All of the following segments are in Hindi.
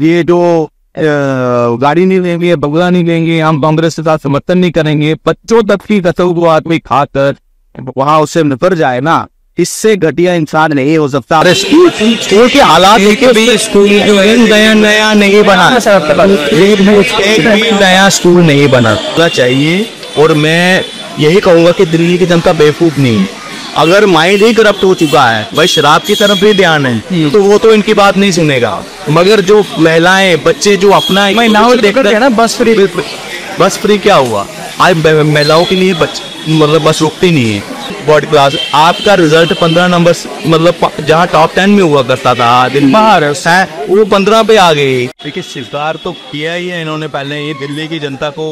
ये जो गाड़ी नहीं लेंगे, बंगला नहीं लेंगे, हम कांग्रेस के साथ समर्थन नहीं करेंगे, बच्चों तक की कसम को आदमी खाकर वहां उससे निपट जाए ना, इससे घटिया इंसान नहीं हो सकता। अरे स्कूल के हालात देखे भी, स्कूल जो है नया नया नहीं बना, एक भी नया स्कूल नहीं बना चाहिए। और मैं यही कहूंगा कि दिल्ली की जनता बेवकूफ नहीं है। अगर माइंड ही करप्ट हो चुका है, भाई शराब की तरफ भी ध्यान है, तो वो तो इनकी बात नहीं सुनेगा। मगर जो महिलाएं बच्चे जो अपना महिलाओं देखते हैं ना, बस फ्री क्या हुआ आज महिलाओं के लिए, मतलब बस रुकती नहीं है। बॉडी क्लास आपका रिजल्ट 15 नंबर, मतलब जहाँ टॉप 10 में हुआ करता था दिन बाहर वो 15 पे आ गई। देखिए स्वीकार तो किया ही है इन्होंने पहले ही, दिल्ली की जनता को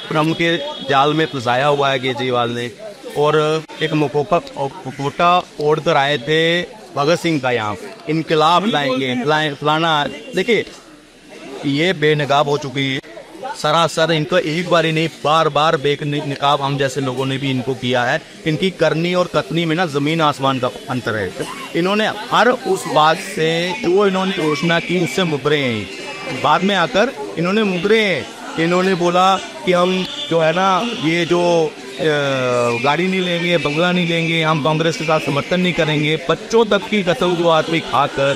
भ्रम के जाल में फंसाया हुआ है केजरीवाल ने। और एक मुखोटा ओढ़ कर आए थे भगत सिंह का, यहाँ इनकलाब लाएंगे फलाना। देखिए ये बेनकाब हो चुकी है सरासर। इनको एक बार ही नहीं, बार बार बेनकाब हम जैसे लोगों ने भी इनको किया है। इनकी करनी और कथनी में ना जमीन आसमान का अंतर है। इन्होंने हर उस बात से जो इन्होंने घोषणा की उससे मुकरे हैं। बाद में आकर इन्होंने मुकरे हैं। इन्होंने बोला कि हम जो है ना, ये जो गाड़ी नहीं लेंगे, बंगला नहीं लेंगे, हम कांग्रेस के साथ समर्थन नहीं करेंगे, बच्चों तक की कसम को आदमी खाकर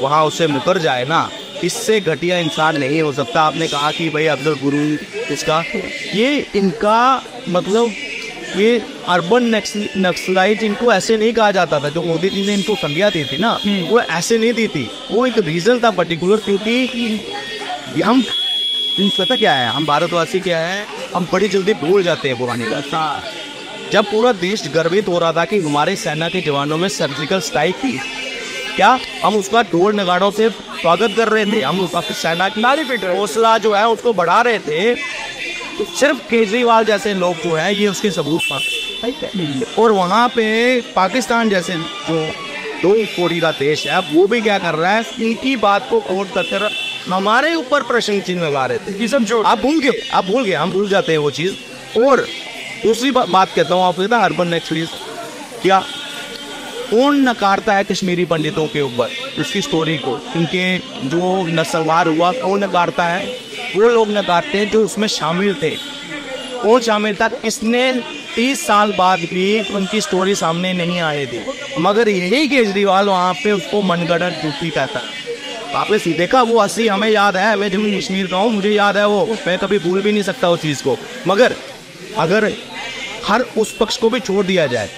वहाँ उससे मुकर जाए ना, इससे घटिया इंसान नहीं हो सकता। आपने कहा कि भाई अफजल गुरु इसका, ये इनका मतलब ये अर्बन नक्सलाइट, इनको ऐसे नहीं कहा जाता था। जो मोदी जी ने इनको संज्ञा दी थी ना, वो ऐसे नहीं दी थी। वो एक रीजन था पर्टिकुलर, क्योंकि हम पता क्या है, हम भारतवासी क्या है, हम बड़ी जल्दी भूल जाते हैं पुरानी बात। जब पूरा देश गर्वित हो रहा था कि हमारे सेना के जवानों में सर्जिकल स्ट्राइक थी, क्या हम उसका ढोल नगाड़ों से स्वागत कर रहे थे, हम उसका सेना की हौसला जो है उसको बढ़ा रहे थे। तो सिर्फ केजरीवाल जैसे लोग जो है ये उसके सबूत पाते। और वहाँ पे पाकिस्तान जैसे जो 2 कोटी का देश है, वो भी क्या कर रहा है, इनकी बात को कोट करते हमारे ऊपर प्रश्न चिन्ह लगा रहे थे। आप भूल गए, हम भूल जाते हैं वो चीज़। और दूसरी बात कहता हूँ आपको, अर्बन नेक्सलिस्ट क्या कौन नकारता है कश्मीरी पंडितों के ऊपर उसकी स्टोरी को, इनके जो नस्लवार हुआ कौन नकारता है? वो लोग नकारते हैं जो उसमें शामिल थे। कौन शामिल था? इसने 30 साल बाद भी उनकी स्टोरी सामने नहीं आई थी, मगर यही केजरीवाल वहाँ पे उसको मनगढ़ंत झूठी कहता है। आपने देखा वो 80 हमें याद है, मैं जम्मू कश्मीर का हूँ, मुझे याद है वो, मैं कभी भूल भी नहीं सकता उस चीज़ को। मगर अगर हर उस पक्ष को भी छोड़ दिया जाए,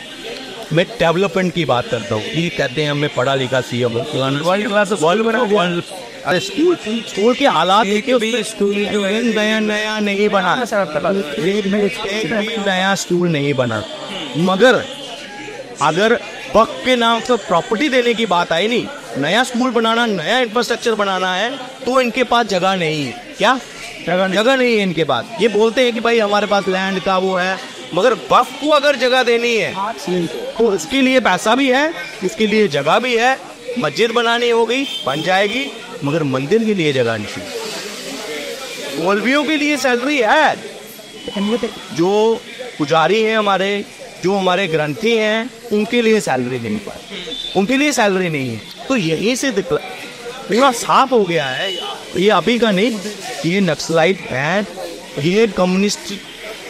मैं डेवलपमेंट की बात करता हूँ। ये कहते हैं हमें पढ़ा लिखा सीएम, अरे स्कूल के हालात देखे, स्कूल जो है नया नहीं बना, नया स्कूल नहीं बना। मगर अगर वक्त के नाम पर प्रॉपर्टी देने की बात आई, नहीं नया स्कूल बनाना, नया इंफ्रास्ट्रक्चर बनाना है, तो इनके पास जगह नहीं है। क्या जगह नहीं है इनके पास? ये बोलते हैं कि भाई हमारे पास लैंड का वो है, मगर वक्त को अगर जगह देनी है तो इसके लिए पैसा भी है, इसके लिए जगह भी है। मस्जिद बनानी होगी, बन जाएगी, मगर मंदिर के लिए जगह नहीं। मौलवियों के लिए सैलरी है, जो पुजारी हैं हमारे, जो हमारे ग्रंथी हैं, उनके लिए सैलरी नहीं पाए, उनके लिए सैलरी नहीं है। तो यहीं से पूरा साफ हो गया है। ये अभी का नहीं, ये नक्सलाइट है, ये कम्युनिस्ट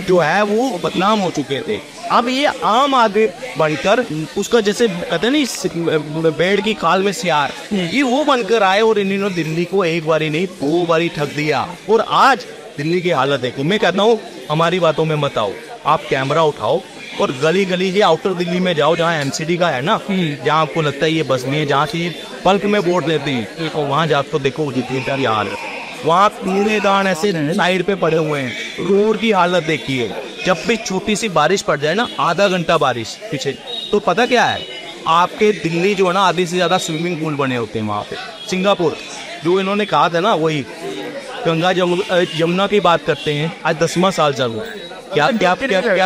जो है वो बदनाम हो चुके थे। अब ये आम आदमी बनकर उसका, जैसे कहते हैं नहीं बेड़ की खाल में सियार, ये वो बनकर आए और इन्होंने दिल्ली को एक बारी नहीं 2 बारी ठग दिया। और आज दिल्ली की हालत देखो। मैं कहता हूँ हमारी बातों में मत आओ, आप कैमरा उठाओ और गली गली ये आउटर दिल्ली में जाओ, जहाँ एमसीडी का है ना, जहाँ आपको लगता है ये बस में, जहाँ से पल्क में वोट लेती है, तो वहाँ जाकर देखो जितनी यार वहाँ कूड़ेदान ऐसे साइड पे पड़े हुए हैं। रोड की हालत देखिए, जब भी छोटी सी बारिश पड़ जाए ना, आधा घंटा बारिश पीछे, तो पता क्या है, आपके दिल्ली जो है ना, आधे से ज्यादा स्विमिंग पूल बने होते हैं वहाँ पे। सिंगापुर जो इन्होंने कहा था ना, वही गंगा यमुना की बात करते हैं, आज 10वां साल चल रहा है।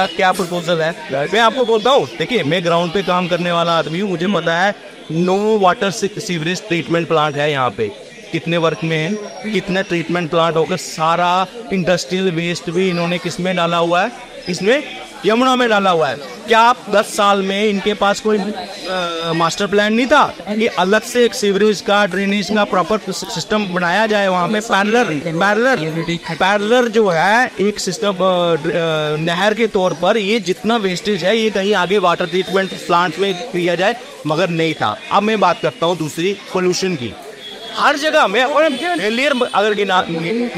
क्या प्रपोजल है? मैं आपको बोलता हूँ, देखिए मैं ग्राउंड पे काम करने वाला आदमी हूँ, मुझे पता है no water sewerage treatment plant है यहाँ पे। कितने वर्क में है, कितने ट्रीटमेंट प्लांट होकर सारा इंडस्ट्रियल वेस्ट भी इन्होंने किस में डाला हुआ है, इसमें यमुना में डाला हुआ है। क्या आप 10 साल में इनके पास कोई मास्टर प्लान नहीं था कि अलग से एक सीवरेज का, ड्रेनेज का प्रॉपर सिस्टम बनाया जाए वहाँ पे? पैरेलल जो है एक सिस्टम नहर के तौर पर ये जितना वेस्टेज है ये कहीं आगे वाटर ट्रीटमेंट प्लांट में किया जाए, मगर नहीं था। अब मैं बात करता हूँ दूसरी, पोल्यूशन की। हर जगह में फेलियर अगर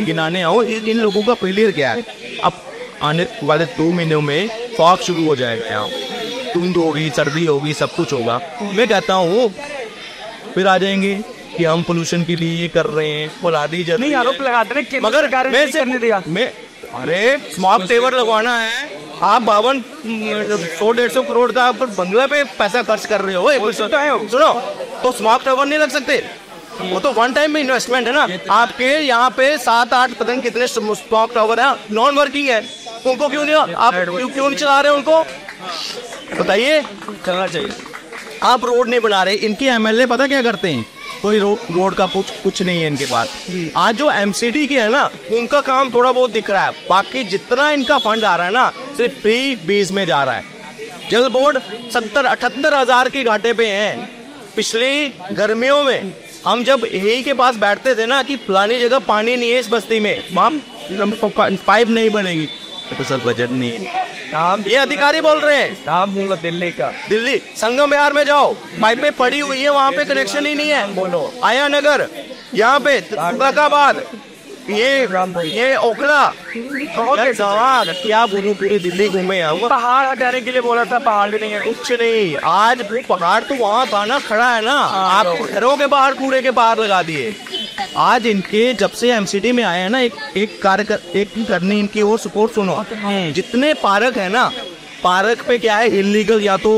गिनाने आऊँ, इन लोगों का फेलियर क्या है? अब आने वाले 2 महीनों में फॉग शुरू हो जाएगा, यहाँ धुंध होगी, सर्दी होगी, सब कुछ होगा। मैं कहता हूँ फिर आ जाएंगे कि हम पोल्यूशन के लिए ये कर रहे हैं, फौलादी जब नहीं आरोप लगाते हैं, मगर मैं अरे स्मॉग टेवर लगवाना है, आप 150 करोड़ का बंगला पे पैसा खर्च कर रहे हो। सुनो, तो स्मॉग टेवर नहीं लग सकते? वो तो वन टाइम में इन्वेस्टमेंट है ना। आपके यहाँ पे 7-8 पता नहीं कितने स्मॉग टावर है, नॉन वर्किंग है, उनको क्यों नहीं, आप क्यों नहीं चला रहे उनको? बताइए, चलना चाहिए। आप रोड नहीं बना रहे, इनके एमएलए पता क्या करते हैं? कोई रोड का कुछ नहीं है इनके पास। आज जो एमसीडी के है ना, उनका काम थोड़ा बहुत दिख रहा है, बाकी जितना इनका फंड आ रहा है ना, सिर्फ फ्री बेस में जा रहा है। जल बोर्ड 70-78 हजार के घाटे पे है। पिछली गर्मियों में हम जब यही के पास बैठते थे ना कि फलानी जगह पानी नहीं है इस बस्ती में, वहाँ पाइप नहीं बनेगी, तो सर बजट नहीं है। ये अधिकारी बोल रहे हैं। दिल्ली का, दिल्ली संगम बिहार में जाओ, पाइपें पड़ी हुई है, वहाँ पे कनेक्शन ही नहीं है। बोलो आया नगर, यहाँ पे तुगलकाबाद, ये ओखला, क्या बोलूं, पूरी दिल्ली घूमे हैं। पहाड़ हटाने के लिए बोला था, पहाड़ भी नहीं है, कुछ नहीं। आज पहाड़ तो वहाँ थाना खड़ा है ना, आप घरों के बाहर कूड़े के बाहर लगा दिए। आज इनके जब से एमसीडी में आए हैं ना, एक करनी इनकी और सपोर्ट सुनो। जितने पार्क है ना, पार्क पे क्या है, इलीगल या तो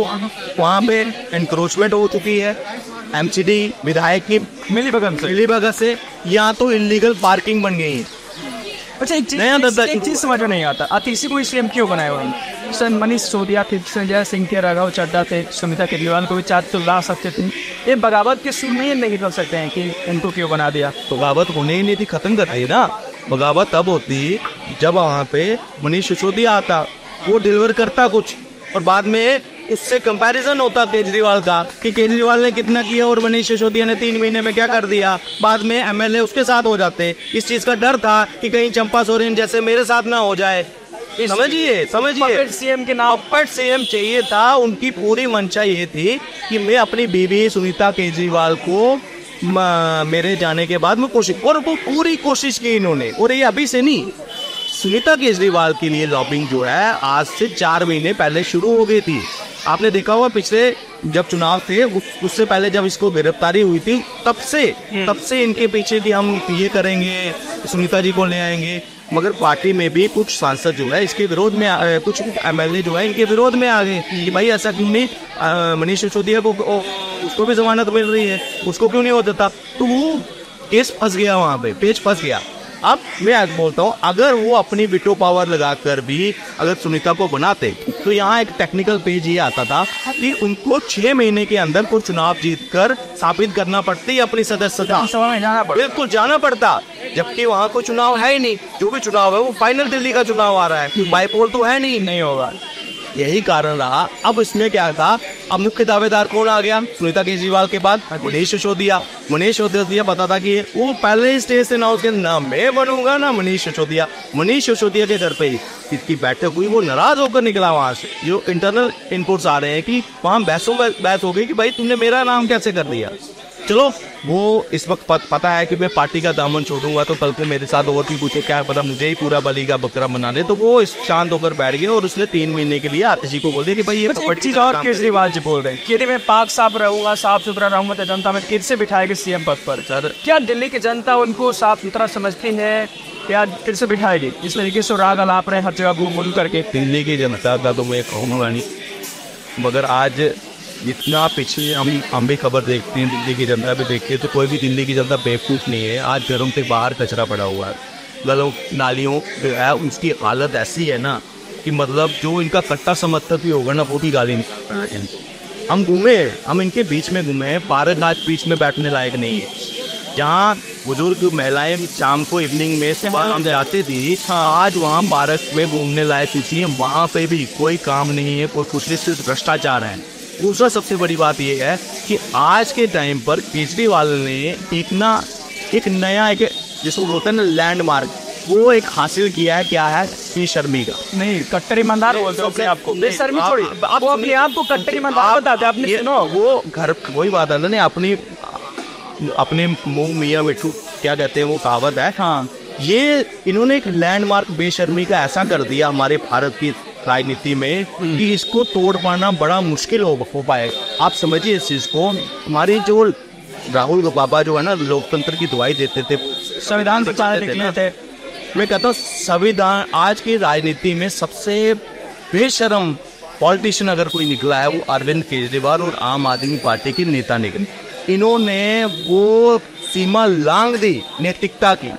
वहाँ पे एनक्रोचमेंट हो चुकी है एमसीडी विधायक की मिलीभगत से, या तो इलीगल पार्किंग बन गई है। अच्छा, एक चीज समझ में नहीं आता, अतीसी को सीएम क्यों बनाया उन्होंने? सर मनीष सिसोदिया थे, संजय सिंह थे, राघव चड्ढा थे, सुनीता केजरीवाल को भी चार्ज तो ला सकते थे। ये बगावत के सुन में नहीं कर सकते हैं कि इनको क्यों बना दिया? बगावत होने ही नहीं थी, खत्म कर दी ना। बगावत तब होती जब वहाँ पे मनीष सिसोदिया आता, वो डिलीवर करता कुछ, और बाद में उससे कंपैरिजन होता केजरीवाल का कि केजरीवाल ने कितना किया और मनीष सिसोदिया ने 3 महीने में क्या कर दिया। बाद में एमएलए उसके साथ हो जाते। इस चीज का डर था कि कहीं चंपा सोरेन जैसे मेरे साथ ना हो जाए। समझिए सीएम के नाम पर सीएम चाहिए था। उनकी पूरी मंशा ये थी कि मैं अपनी बीवी सुनीता केजरीवाल को मेरे जाने के बाद में कोशिश, और वो पूरी कोशिश की इन्होंने। और ये अभी से नहीं, सुनीता केजरीवाल के लिए लॉबिंग जो है आज से 4 महीने पहले शुरू हो गई थी। आपने देखा होगा पिछले जब चुनाव थे उससे पहले जब इसको गिरफ्तारी हुई थी, तब से इनके पीछे थी, हम ये करेंगे, सुनीता जी को ले आएंगे। मगर पार्टी में भी कुछ सांसद जो है इसके विरोध में, कुछ एमएलए जो है इनके विरोध में आ गए कि भाई ऐसा क्यों नहीं, मनीष सिसोदिया को उसको भी जमानत मिल रही है, उसको क्यों नहीं होता था? तो वो केस फंस गया, वहाँ पे पेच फंस गया। अब मैं आज बोलता हूँ, अगर वो अपनी विटो पावर लगाकर भी अगर सुनीता को बनाते तो यहाँ एक टेक्निकल पेज ये आता था कि उनको 6 महीने के अंदर को चुनाव जीतकर साबित करना पड़ती अपनी सदस्यता, बिल्कुल जाना पड़ता। जबकि वहाँ कोई चुनाव है ही नहीं, जो भी चुनाव है वो फाइनल दिल्ली का चुनाव आ रहा है, बाईपोल तो है नहीं होगा। यही कारण रहा। अब इसमें क्या था, अब मुख्य दावेदार कौन आ गया सुनीता केजरीवाल के बाद? मनीष सिसोदिया। मनीष सिसोदिया पता था कि वो पहले ही स्टेज से ना उसके नाम मैं बनूंगा ना मनीष सिसोदिया। मनीष सिसोदिया के घर पे इसकी बैठक हुई, वो नाराज होकर निकला वहां से। जो इंटरनल इनपुट्स आ रहे हैं कि वहां बहस हो गई कि भाई तुमने मेरा नाम कैसे कर दिया। चलो वो इस वक्त पता है कि मैं पार्टी का दामन छोड़ूंगा तो कल को मेरे साथ और भी पूछे, क्या पता मुझे ही पूरा बलि का बकरा बना दे। तो वो इस शांत होकर बैठ गया और उसने 3 महीने के लिए आतिशी को बोल दिया कि भाई ये चीज और केजरीवाल जी बोल रहे हैं कि मैं पाक साफ रहूंगा, साफ सुथरा रहूंगा तो जनता में किससे बिठाएगी सीएम पद पर? सर क्या दिल्ली की जनता उनको साफ सुथरा समझती है? क्या फिर से बिठाएगी? इस तरीके से राग अलाप रहे हर जगह घूम करके। दिल्ली की जनता का तो मैं कहूँगा नहीं, मगर आज जितना पीछे हम भी खबर देखते हैं, दिल्ली की जनता भी देखते हैं, तो कोई भी दिल्ली की जनता बेवकूफ़ नहीं है। आज घरों से बाहर कचरा पड़ा हुआ है, गलों नालियों जो है उसकी हालत ऐसी है ना कि मतलब जो इनका कट्टा समर्थक भी होगा ना वो भी गाली नहीं। हम घूमे, हम इनके बीच में घूमे, पार्क आज बीच में बैठने लायक नहीं है। जहाँ बुजुर्ग महिलाएं शाम को इवनिंग में से वहाँ जाती थी, आज वहाँ पार्क में घूमने लायक चीज़ें, वहाँ पे भी कोई काम नहीं है, कोई कुछ नहीं, सिर्फ भ्रष्टाचार है। दूसरा सबसे बड़ी बात यह है कि आज के टाइम पर केजरीवाल ने एक नया जिसको बोलते हैं ना लैंडमार्क, वो एक हासिल किया है। क्या है? बेशर्मी का। नहीं, कट्टर ईमानदार बोलते हैं अपने आप को। बेशर्मी छोड़िए, आप अपने आप को कट्टर ईमानदार बताते हैं। आपने सुनो, वो घर वही बात है ना, अपने मुंह मियाँ मिट्टू क्या कहते हैं, वो कहावत है। हाँ, ये इन्होंने एक लैंडमार्क बेशर्मी का ऐसा कर दिया हमारे भारत की राजनीति में कि इसको तोड़ पाना बड़ा मुश्किल हो पाएगा। आप समझिए इस चीज को। हमारे जो राहुल बाबा जो है ना, लोकतंत्र की दुआई देते थे, संविधान निकले थे। मैं कहता हूँ संविधान, आज की राजनीति में सबसे बेशरम पॉलिटिशियन अगर कोई निकला है वो अरविंद केजरीवाल और आम आदमी पार्टी के नेता निकले। इन्होंने वो सीमा लांघ दी नैतिकता की।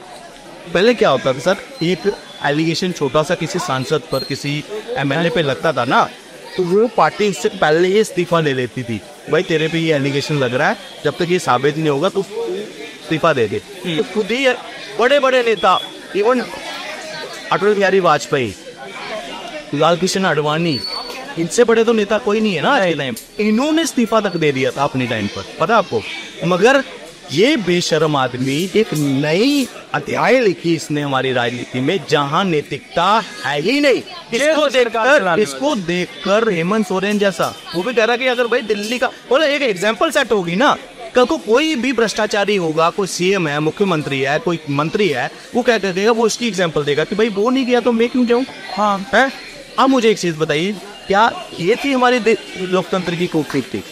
पहले क्या होता था सर, एक एलिगेशन छोटा सा किसी सांसद पर, किसी एमएलए पे लगता था ना, तो वो पार्टी उससे पहले ही इस्तीफा ले लेती थी। भाई तेरे पे ये एलिगेशन लग रहा है, जब तक ये साबित नहीं होगा तो इस्तीफा दे दे। तो खुद ही बड़े बड़े नेता, इवन अटल बिहारी वाजपेयी, लाल कृष्ण आडवाणी, इनसे बड़े तो नेता कोई नहीं है ना आज के टाइम। इन्होंने इस्तीफा तक दे दिया था अपने टाइम पर, पता आपको। मगर ये बेशर्म आदमी एक नई अध्याय लिखी इसने हमारी राजनीति में, जहां नैतिकता है ही नहीं। इसको देखकर हेमंत सोरेन जैसा वो भी कह रहा कि अगर भाई दिल्ली का बोला एक एग्जाम्पल सेट होगी ना, कल को कोई भी भ्रष्टाचारी होगा, कोई सीएम है, मुख्यमंत्री है, कोई मंत्री है, वो क्या कहेगा, वो उसकी एग्जाम्पल देगा कि भाई वो नहीं किया तो मैं क्यों जाऊँ। हाँ है। अब मुझे एक चीज बताइए, क्या ये थी हमारी लोकतंत्र की खूबसूरती?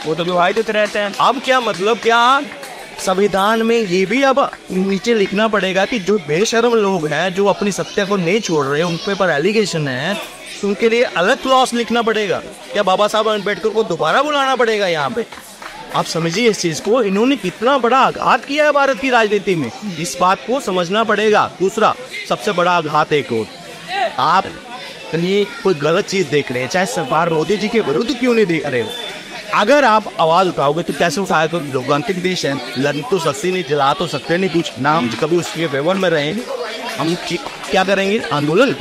वो तो दुहाई देते रहते हैं। अब क्या मतलब, क्या संविधान में ये भी अब नीचे लिखना पड़ेगा कि जो बेशर्म लोग हैं, जो अपनी सत्ता को नहीं छोड़ रहे, उन पे पर एलिगेशन है, तो उनके लिए अलग क्लॉज लिखना पड़ेगा? क्या बाबा साहब अम्बेडकर को दोबारा बुलाना पड़ेगा यहाँ पे? आप समझिए इस चीज को, इन्होंने कितना बड़ा आघात किया है भारत की राजनीति में, इस बात को समझना पड़ेगा। दूसरा सबसे बड़ा आघात एक और, आप ये कोई गलत चीज देख रहे हैं, चाहे सरकार मोदी जी के विरुद्ध क्यों नहीं देख रहे हो, अगर आप आवाज उठाओगे तो कैसे उठाएगा? लोकतांत्रिक देश है, लड़ तो सकते नहीं, जला तो सकते नहीं कुछ ना, हम कभी उसके फेवर में रहे, हम क्या करेंगे? आंदोलन।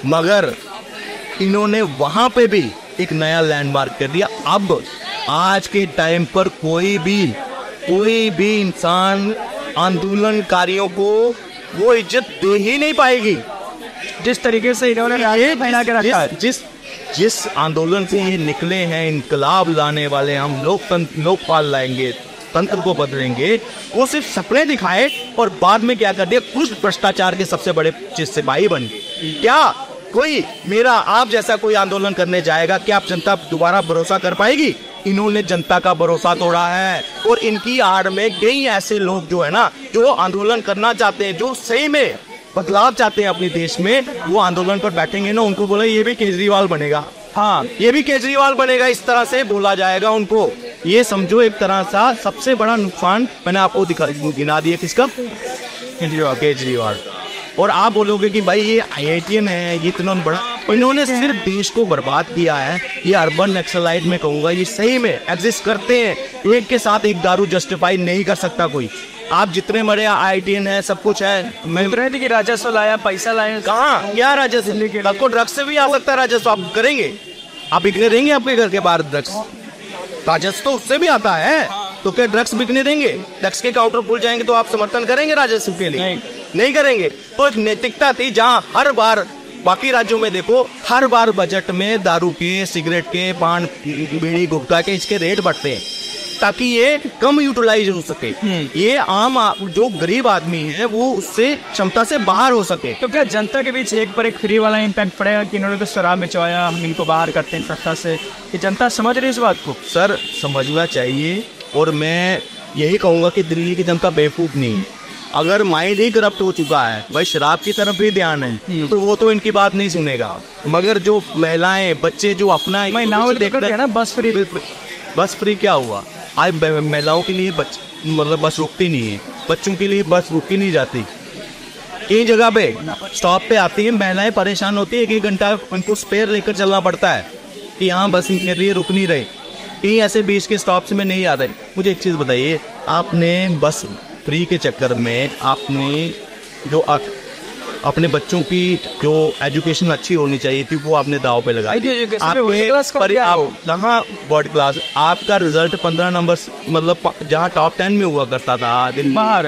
मगर इन्होंने वहां पे भी एक नया लैंडमार्क कर दिया। अब आज के टाइम पर कोई भी इंसान आंदोलनकारियों को वो इज्जत दे ही नहीं पाएगी जिस तरीके से इन्होंने फैला के रखा है। जिस आंदोलन से ये निकले हैं, इनकलाब लाने वाले, हम लोकपाल लाएंगे, तंत्र को बदलेंगे, वो सिर्फ सपने दिखाए और बाद में क्या कर दिया, कुछ भ्रष्टाचार के सबसे बड़े सिपाही बन गए। क्या कोई मेरा आप जैसा कोई आंदोलन करने जाएगा, क्या आप जनता दोबारा भरोसा कर पाएगी? इन्होंने जनता का भरोसा तोड़ा है, और इनकी आड़ में कई ऐसे लोग जो है ना, जो आंदोलन करना चाहते हैं, जो सही में बदलाव चाहते हैं अपने देश में, वो आंदोलन पर बैठेंगे ना, उनको बोला ये भी केजरीवाल बनेगा। हाँ, ये भी केजरीवाल बनेगा, इस तरह से बोला जाएगा उनको। ये समझो एक तरह सा सबसे बड़ा नुकसान मैंने आपको गिना दिया, किसका? केजरीवाल। और आप बोलोगे कि भाई ये IITian है, ये इतना बड़ा, इन्होंने सिर्फ देश को बर्बाद किया है। ये अर्बन नक्सलाइट में कहूँगा, ये सही में एग्जिस्ट करते हैं। एक के साथ एक दारू जस्टिफाई नहीं कर सकता कोई। आप जितने बड़े IITian है, सब कुछ है, मैं कि राजस्व लाया, पैसा लाया, कहाँ क्या राजस्व? आपको ड्रग्स से भी आ सकता है राजस्व, आप करेंगे? आप बिकने देंगे आपके घर के बाहर ड्रग्स? राजस्व तो उससे भी आता है, तो क्या ड्रग्स बिकने देंगे? ड्रग्स के काउंटर खुल जाएंगे तो आप समर्थन करेंगे राजस्व के लिए? नहीं करेंगे। तो एक नैतिकता थी, जहाँ हर बार, बाकी राज्यों में देखो, हर बार बजट में दारू के, सिगरेट के, पान, बीड़ी, गुटखा के इसके रेट बढ़ते हैं ताकि ये कम यूटिलाइज हो सके, ये आम जो गरीब आदमी है वो उससे क्षमता से बाहर हो सके। तो क्या जनता के बीच एक पर एक फ्री वाला इम्पैक्ट पड़ेगा कि इन्होंने तो शराब बेचवाया, हम इनको बाहर करते हैं सत्ता से? ये जनता समझ रही है इस बात को? सर समझना चाहिए, और मैं यही कहूँगा कि दिल्ली की जनता बेवकूफ़ नहीं। अगर माइंड ही करप्ट हो चुका है, भाई शराब की तरफ भी ध्यान है, तो वो तो इनकी बात नहीं सुनेगा। मगर जो महिलाएं, बच्चे जो अपना महिलाओं देखते हैं ना, बस फ्री क्या हुआ? आज महिलाओं के लिए मतलब बस रुकती नहीं है, बच्चों के लिए बस रुकी नहीं जाती। कई जगह पे स्टॉप पे आती है, महिलाएं परेशान होती है, 1-1 घंटा उनको स्पेयर लेकर चलना पड़ता है कि यहाँ बस इनके लिए रुक नहीं रही। कहीं ऐसे बीच के स्टॉप से में नहीं आ रहे। मुझे एक चीज़ बताइए, आपने बस फ्री के चक्कर में आपने जो अपने बच्चों की जो एजुकेशन अच्छी होनी चाहिए थी वो आपने दाव पे लगाई। वर्ल्ड क्लास आपका रिजल्ट 15 नंबर, मतलब जहाँ टॉप 10 में हुआ करता था दिन बाहर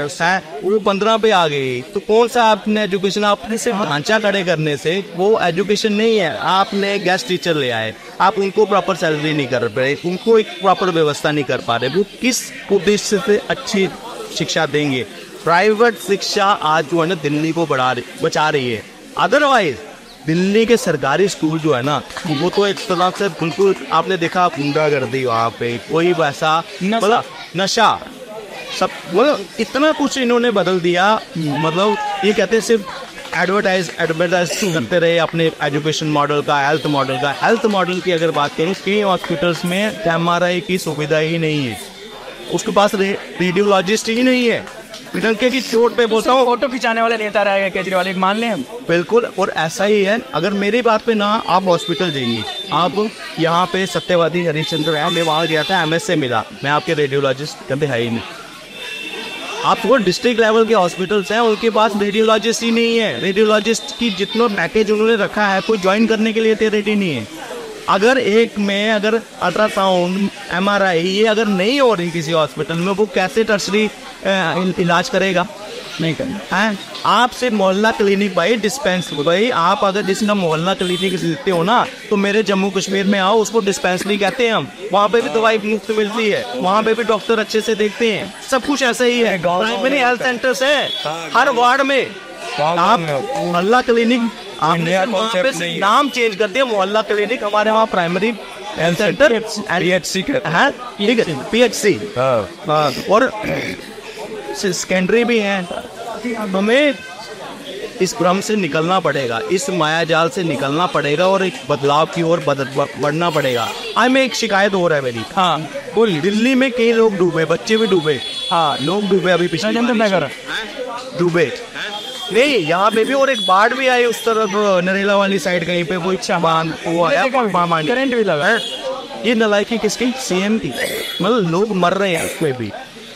वो 15 पे आ गई। तो कौन सा आपने एजुकेशन, आपने सिर्फ ढांचा खड़े करने से वो एजुकेशन नहीं है। आपने गेस्ट टीचर ले आए, आप उनको प्रॉपर सैलरी नहीं कर रहे, उनको एक प्रॉपर व्यवस्था नहीं कर पा रहे। वो किस उद्देश्य से अच्छी शिक्षा देंगे? प्राइवेट शिक्षा आज जो है ना दिल्ली को बचा रही है। अदरवाइज दिल्ली के सरकारी स्कूल जो है ना वो तो एक तरह से बिल्कुल, आपने देखा गुंडागर्दी वहाँ पे, कोई वैसा मतलब नशा सब, मतलब इतना कुछ इन्होंने बदल दिया। मतलब ये कहते हैं सिर्फ एडवर्टाइज करते रहे अपने एजुकेशन मॉडल का, हेल्थ मॉडल का। हेल्थ मॉडल की अगर बात करें, कई हॉस्पिटल्स में MRI की सुविधा ही नहीं है, उसके पास रेडियोलॉजिस्ट ही नहीं है। डंके की चोट पे बोलता हूँ, फोटो खिंचाने वाले नेता रहेगा केजरीवाल, मान लें हम। बिल्कुल, और ऐसा ही है। अगर मेरी बात पे ना आप हॉस्पिटल जाइए, आप यहाँ पे सत्यवादी हरिश्चंद्र है, मैं वहाँ गया था, MS से मिला, मैं आपके रेडियोलॉजिस्ट कहते है ही नहीं। आप वो डिस्ट्रिक्ट लेवल के हॉस्पिटल्स हैं उनके पास रेडियोलॉजिस्ट ही नहीं है। रेडियोलॉजिस्ट की जितना पैकेज उन्होंने रखा है कोई ज्वाइन करने के लिए रेडी नहीं है। अगर एक में अगर अल्ट्रासाउंड MRI ये अगर नहीं हो रही किसी हॉस्पिटल में, वो कैसे टर्शरी इलाज करेगा? नहीं करना है। आपसे मोहल्ला क्लिनिक भाई, डिस्पेंसरी भाई, आप अगर जिसका मोहल्ला क्लिनिक देते हो ना तो मेरे जम्मू कश्मीर में आओ, उसको डिस्पेंसरी कहते हैं हम। वहाँ पे भी दवाई मुफ्त मिलती है, वहाँ पे भी डॉक्टर अच्छे से देखते हैं, सब कुछ ऐसा ही है। प्राइमरी हेल्थ सेंटर्स है हर वार्ड में। आप मोहल्ला क्लिनिक, आपने नाम चेंज कर दिया, मोहल्ला क्लिनिक, हमारे वहाँ प्राइमरी हेल्थ सेंटर PHC और सेकेंडरी भी है। हमें इस भ्रम से निकलना पड़ेगा, इस मायाजाल से निकलना पड़ेगा और एक बदलाव की ओर बढ़ना पड़ेगा। आज में एक शिकायत हो रहा है मेरी। हाँ बोल। दिल्ली में कई लोग डूबे, बच्चे भी डूबे। हाँ लोग डूबे, अभी पिछले डूबे नहीं, यहाँ पे भी, और एक बाढ़ भी आई उस तरफ नरेला वाली साइड, कहीं पे कोई बांध वो आया, करंट भी लगा। ये नलायकी किसकी? CM की। मतलब लोग मर रहे हैं उसमें भी।